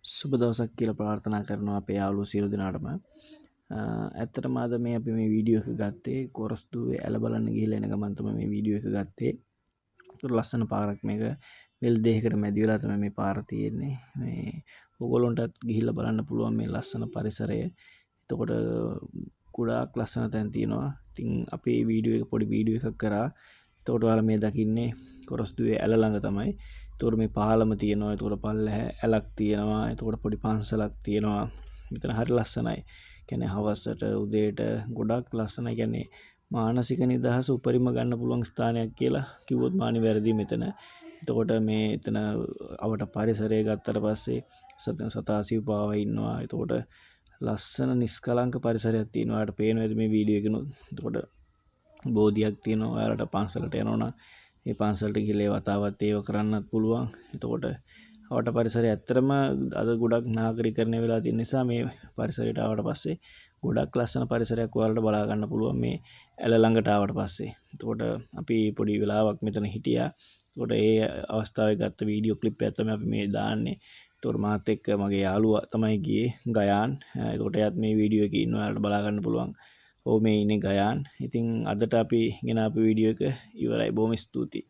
සුබ දවසක් කියලා ප්‍රාර්ථනා කරනවා අපේ යාළුවෝ සියලු දෙනාටම. ඇත්තටම අද අපි මේ වීඩියෝ එක ගත්තේ කොරස්දුවේ ඇල බලන්න ගිහිල්ලා එන ගමන් තමයි මේ වීඩියෝ එක ගත්තේ. ඒක ලස්සන පාරක් මේක. වෙල් දෙකකට මැදි වෙලා තමයි මේ පාර තියෙන්නේ. මේ ඕගොල්ලන්ටත් ගිහිල්ලා බලන්න පුළුවන් මේ ලස්සන පරිසරය. එතකොට ගොඩාක් ලස්සන තැන් තියෙනවා. ඉතින් අපේ වීඩියෝ එක පොඩි වීඩියෝ එකක් කරා. එතකොට ඔයාලා මේ දකින්නේ කොරස්දුවේ ඇල ළඟ තමයි. එතකොට මේ පාලම තියෙනවා. එතකොට පල්ලෙහැ ඇලක් තියෙනවා. එතකොට පොඩි පන්සලක් තියෙනවා. මෙතන හරි ලස්සනයි. කියන්නේ හවසට උදේට ගොඩක් ලස්සනයි. කියන්නේ මානසික නිදහස උපරිම ගන්න පුළුවන් ස්ථානයක් කියලා කිව්වොත් මානි වැරදි මෙතන. එතකොට මේ එතන අවට පරිසරය ගත්තට පස්සේ සතා සිව්පාව ඉන්නවා. එතකොට ලස්සන නිස්කලංක පරිසරයක් තියෙනවා. ඔයාලට පේනවද මේ වීඩියෝ එකනොත්. එතකොට බෝධියක් තියෙනවා. ඔයාලට පන්සලට යනවා නම් මේ පන්සලට ගිහලා වතාවත් ඒව කරන්නත් පුළුවන්. එතකොට අවට පරිසරය ඇත්තටම අද ගොඩක් නාගරිකරණය වෙලා තියෙන නිසා මේ පරිසරයට ආවට පස්සේ ගොඩක් ලස්සන පරිසරයක් ඔයාලට බලා ගන්න පුළුවන් මේ ඇල ළඟට ආවට පස්සේ. එතකොට අපි පොඩි වෙලාවක් මෙතන හිටියා. එතකොට ඒ අවස්ථාවේ ගත්ත වීඩියෝ ක්ලිප් එකක් තමයි අපි මේ දාන්නේ. එතකොට මාත් එක්ක මගේ යාළුවා තමයි ගියේ ගයාන්. එතකොට එයාත් මේ වීඩියෝ එකේ ඉන්නවා. ඔයාලට බලා ගන්න පුළුවන්. ඔව් මේ ඉන්නේ ගයාන්. ඉතින් අදට අපි ගෙන ආපු වීඩියෝ එක ඉවරයි. බොහොම ස්තුතියි.